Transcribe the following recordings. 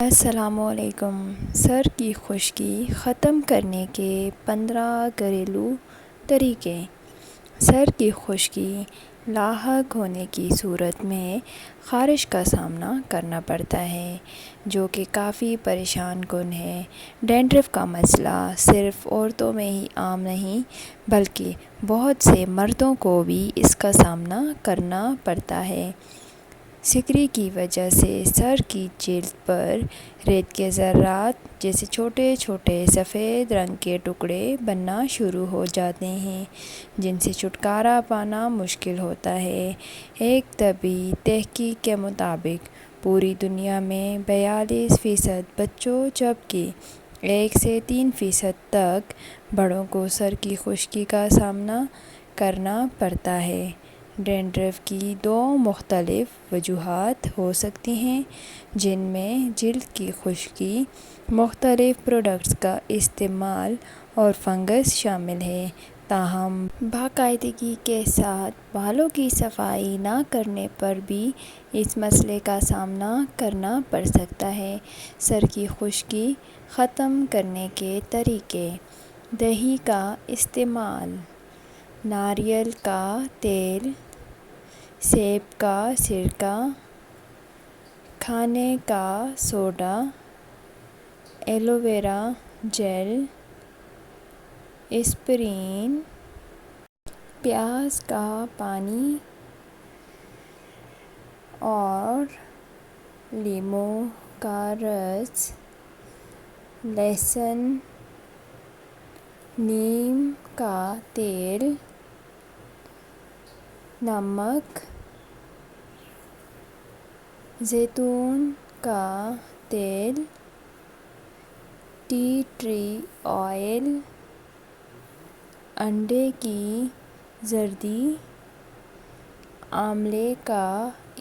السلام علیکم۔ سر کی خشکی ختم کرنے کے 15 گھریلو طریقے۔ سر کی خشکی لاحق ہونے کی صورت میں خارش کا سامنا کرنا پڑتا ہے، جو کہ کافی پریشان کن ہے۔ ڈینڈرف کا مسئلہ صرف عورتوں میں ہی عام نہیں بلکہ بہت سے مردوں کو بھی اس کا سامنا کرنا پڑتا ہے۔ سکری کی وجہ سے سر کی جلد پر ریت کے ذرات جیسے چھوٹے چھوٹے سفید رنگ کے ٹکڑے بننا شروع ہو جاتے ہیں، جن سے چھٹکارا پانا مشکل ہوتا ہے۔ ایک طبی تحقیق کے مطابق پوری دنیا میں 42% بچوں جبکہ 1 سے 3% تک بڑوں کو سر کی خشکی کا سامنا کرنا پڑتا ہے۔ ڈینڈرف کی 2 مختلف وجوہات ہو سکتی ہیں، جن میں جلد کی خشکی، مختلف پروڈکٹس کا استعمال اور فنگس شامل ہے۔ تاہم باقاعدگی کے ساتھ بالوں کی صفائی نہ کرنے پر بھی اس مسئلے کا سامنا کرنا پڑ سکتا ہے۔ سر کی خشکی ختم کرنے کے طریقے۔ دہی کا استعمال، ناریل کا تیل، سیب کا سرکہ، کھانے کا soda, aloe vera gel, aspirin, پیاز کا پانی اور لیموں کا رس، لہسن، نیم کا تیل، نمک، زیتون کا تیل، ٹی ٹری آئل، انڈے کی زردی، آملے کا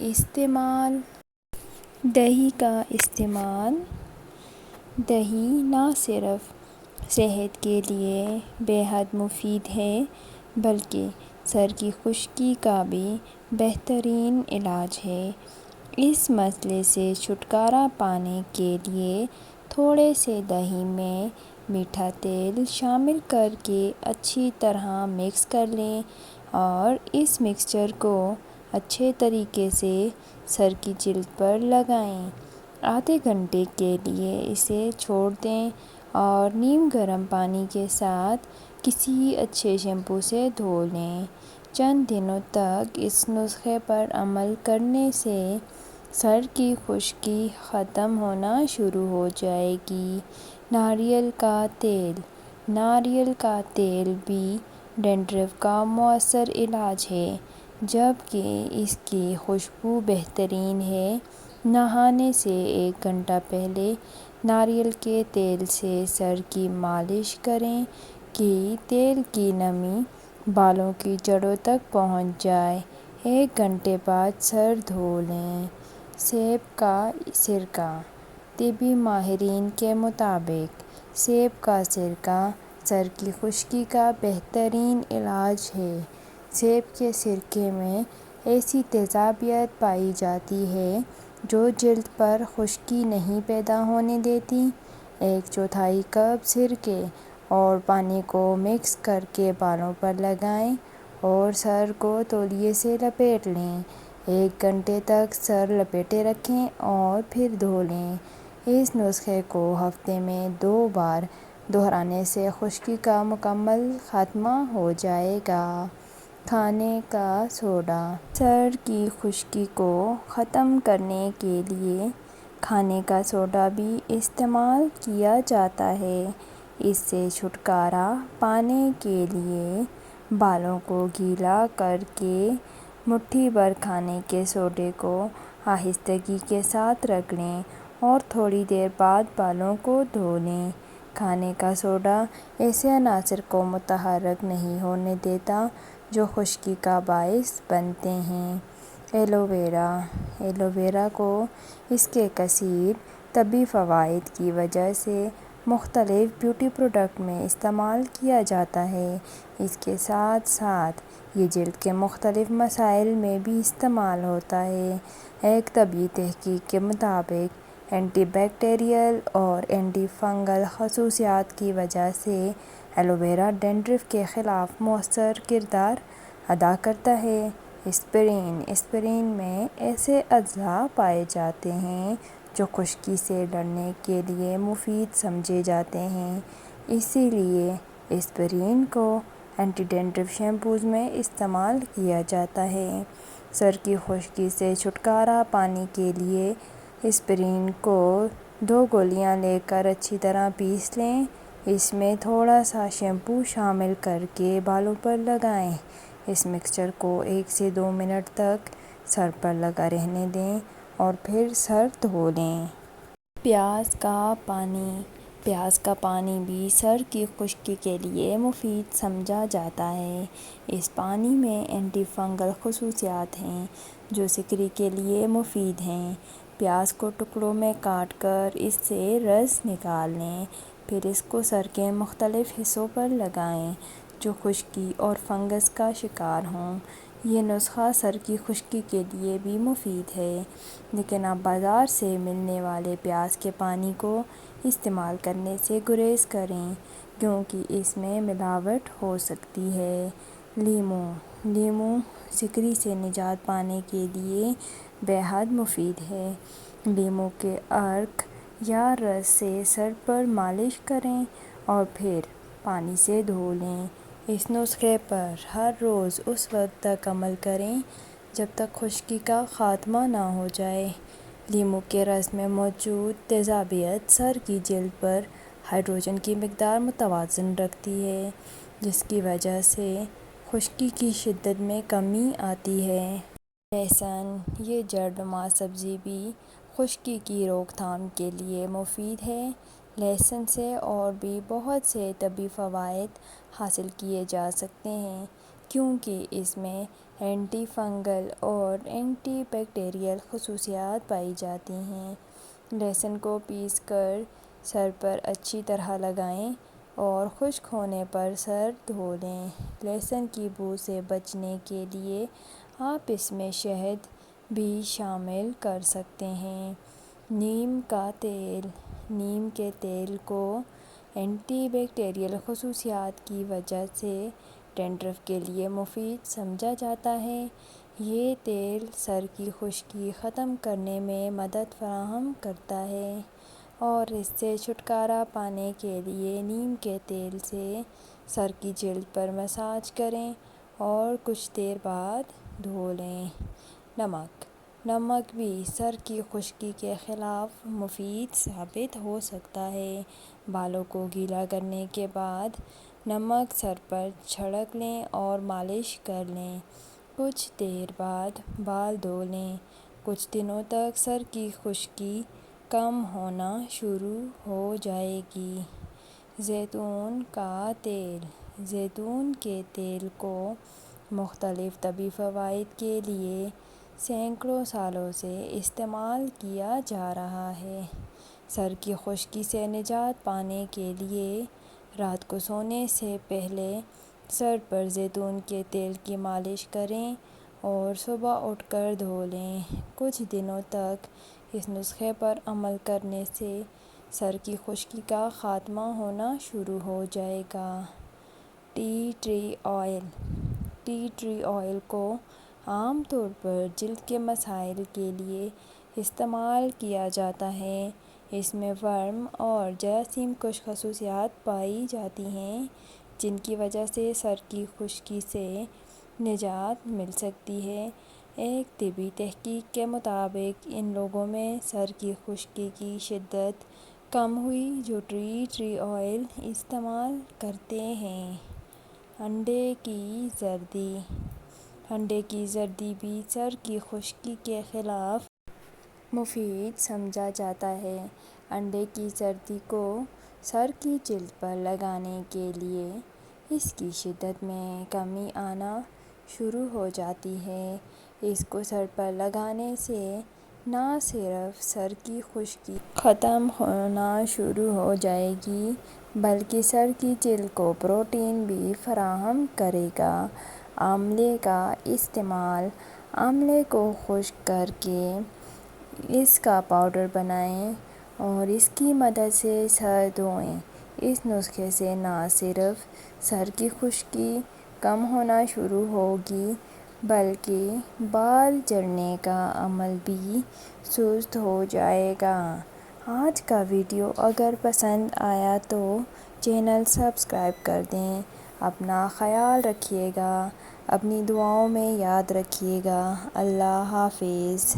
استعمال۔ دہی کا استعمال۔ دہی نہ صرف صحت کے لیے بے حد مفید ہے بلکہ سر کی خشکی کا بھی بہترین علاج ہے۔ اس مسئلے سے چھٹکارا پانے کے لیے تھوڑے سے دہی میں میٹھا تیل شامل کر کے اچھی طرح مکس کر لیں اور اس مکسچر کو اچھے طریقے سے سر کی جلد پر لگائیں۔ آدھے گھنٹے کے لیے اسے چھوڑ دیں اور نیم گرم پانی کے ساتھ کسی اچھے شیمپو سے دھو لیں۔ چند دنوں تک اس نسخے پر عمل کرنے سے سر کی خشکی ختم ہونا شروع ہو جائے گی۔ ناریل کا تیل۔ ناریل کا تیل بھی ڈینڈرف کا مؤثر علاج ہے، جبکہ اس کی خوشبو بہترین ہے۔ نہانے سے 1 گھنٹہ پہلے ناریل کے تیل سے سر کی مالش کریں کہ تیل کی نمی بالوں کی جڑوں تک پہنچ جائے۔ 1 گھنٹے بعد سر دھو لیں۔ سیب کا سرکہ۔ طبی ماہرین کے مطابق سیب کا سرکہ سر کی خشکی کا بہترین علاج ہے۔ سیب کے سرکے میں ایسی تیزابیت پائی جاتی ہے جو جلد پر خشکی نہیں پیدا ہونے دیتی۔ 1/4 کپ سرکے اور پانی کو مکس کر کے بالوں پر لگائیں اور سر کو تولیے سے لپیٹ لیں۔ 1 گھنٹے تک سر لپیٹے رکھیں اور پھر دھو لیں۔ اس نسخے کو ہفتے میں 2 بار دہرانے سے خشکی کا مکمل خاتمہ ہو جائے گا۔ کھانے کا سوڈا۔ سر کی خشکی کو ختم کرنے کے لیے کھانے کا سوڈا بھی استعمال کیا جاتا ہے۔ اس سے چھٹکارا پانے کے لیے بالوں کو گیلا کر کے مٹھی بھر کھانے کے سوڈے کو آہستگی کے ساتھ رگڑیں اور تھوڑی دیر بعد بالوں کو دھو لیں۔ کھانے کا سوڈا ایسے عناصر کو متحرک نہیں ہونے دیتا جو خشکی کا باعث بنتے ہیں۔ Aloe vera. ایلو ویرا کو اس کے کثیر طبی فوائد کی وجہ سے مختلف بیوٹی پروڈکٹ میں استعمال کیا جاتا ہے۔ اس کے ساتھ ساتھ یہ جلد کے مختلف مسائل میں بھی استعمال ہوتا ہے۔ ایک طبی تحقیق کے مطابق اینٹی بیکٹیریل اور اینٹی فنگل خصوصیات کی وجہ سے ایلو ویرا ڈینڈرف کے خلاف مؤثر کردار ادا کرتا ہے۔ اسپرین میں ایسے اجزاء پائے جاتے ہیں جو خشکی سے لڑنے کے لیے مفید سمجھے جاتے ہیں، اسی لیے اسپرین کو اینٹی ڈینڈرف شیمپوز میں استعمال کیا جاتا ہے۔ سر کی خشکی سے چھٹکارا پانے کے لیے اسپرین کو 2 گولیاں لے کر اچھی طرح پیس لیں۔ اس میں تھوڑا سا شیمپو شامل کرکے بالوں پر لگائیں۔ اس مکسچر کو 1 سے 2 منٹ تک سر پر لگا رہنے دیں اور پھر سر دھو لیں۔ پیاز کا پانی بھی سر کی خشکی کے لیے مفید سمجھا جاتا ہے۔ اس پانی میں اینٹی فنگل خصوصیات ہیں جو سکری کے لیے مفید ہیں۔ پیاز کو ٹکڑوں میں کاٹ کر اس سے رس نکال لیں، پھر اس کو سر کے مختلف حصوں پر لگائیں جو خشکی اور فنگس کا شکار ہوں۔ یہ نسخہ سر کی خشکی کے لیے بھی مفید ہے، لیکن آپ بازار سے ملنے والے پیاز کے پانی کو استعمال کرنے سے گریز کریں کیونکہ اس میں ملاوٹ ہو سکتی ہے۔ لیموں سکری سے نجات پانے کے لیے بے حد مفید ہے۔ لیموں کے عرق یا رس سے سر پر مالش کریں اور پھر پانی سے دھو لیں۔ اس نسخے پر ہر روز اس وقت تک عمل کریں جب تک خشکی کا خاتمہ نہ ہو جائے۔ لیموں کے رس میں موجود تیزابیت سر کی جلد پر ہائیڈروجن کی مقدار متوازن رکھتی ہے، جس کی وجہ سے خشکی کی شدت میں کمی آتی ہے۔ لہسن، یہ جڑ نما سبزی بھی خشکی کی روک تھام کے لیے مفید ہے۔ لہسن سے اور بھی بہت سے طبی فوائد حاصل کیے جا سکتے ہیں کیونکہ اس میں اینٹی فنگل اور اینٹی بیکٹیریل خصوصیات پائی جاتی ہیں۔ لہسن کو پیس کر سر پر اچھی طرح لگائیں اور خشک ہونے پر سر دھو لیں۔ لہسن کی بو سے بچنے کے لیے آپ اس میں شہد بھی شامل کر سکتے ہیں۔ نیم کے تیل کو اینٹی بیکٹیریل خصوصیات کی وجہ سے ڈینڈرف کے لیے مفید سمجھا جاتا ہے۔ یہ تیل سر کی خشکی ختم کرنے میں مدد فراہم کرتا ہے اور اس سے چھٹکارا پانے کے لیے نیم کے تیل سے سر کی جلد پر مساج کریں اور کچھ دیر بعد دھو لیں۔ نمک بھی سر کی خشکی کے خلاف مفید ثابت ہو سکتا ہے۔ بالوں کو گیلا کرنے کے بعد نمک سر پر چھڑک لیں اور مالش کر لیں۔ کچھ دیر بعد بال دھو لیں۔ کچھ دنوں تک سر کی خشکی کم ہونا شروع ہو جائے گی۔ زیتون کے تیل کو مختلف طبی فوائد کے لیے سینکڑوں سالوں سے استعمال کیا جا رہا ہے۔ سر کی خشکی سے نجات پانے کے لیے رات کو سونے سے پہلے سر پر زیتون کے تیل کی مالش کریں اور صبح اٹھ کر دھو لیں۔ کچھ دنوں تک اس نسخے پر عمل کرنے سے سر کی خشکی کا خاتمہ ہونا شروع ہو جائے گا۔ ٹی ٹری آئل کو عام طور پر جلد کے مسائل کے لیے استعمال کیا جاتا ہے۔ اس میں ورم اور جراثیم کش خصوصیات پائی جاتی ہیں جن کی وجہ سے سر کی خشکی سے نجات مل سکتی ہے۔ ایک طبی تحقیق کے مطابق ان لوگوں میں سر کی خشکی کی شدت کم ہوئی جو ٹی آئل استعمال کرتے ہیں۔ انڈے کی زردی بھی سر کی خشکی کے خلاف مفید سمجھا جاتا ہے۔ انڈے کی زردی کو سر کی جلد پر لگانے کے لیے اس کی شدت میں کمی آنا شروع ہو جاتی ہے۔ اس کو سر پر لگانے سے نہ صرف سر کی خشکی ختم ہونا شروع ہو جائے گی بلکہ سر کی جلد کو پروٹین بھی فراہم کرے گا۔ آملے کا استعمال، آملے کو خشک کر کے اس کا پاؤڈر بنائیں اور اس کی مدد سے سر دھوئیں۔ اس نسخے سے نہ صرف سر کی خشکی کم ہونا شروع ہوگی بلکہ بال جھڑنے کا عمل بھی سست ہو جائے گا۔ آج کا ویڈیو اگر پسند آیا تو چینل سبسکرائب کر دیں۔ اپنا خیال رکھیے گا، اپنی دعاؤں میں یاد رکھیے گا۔ اللہ حافظ۔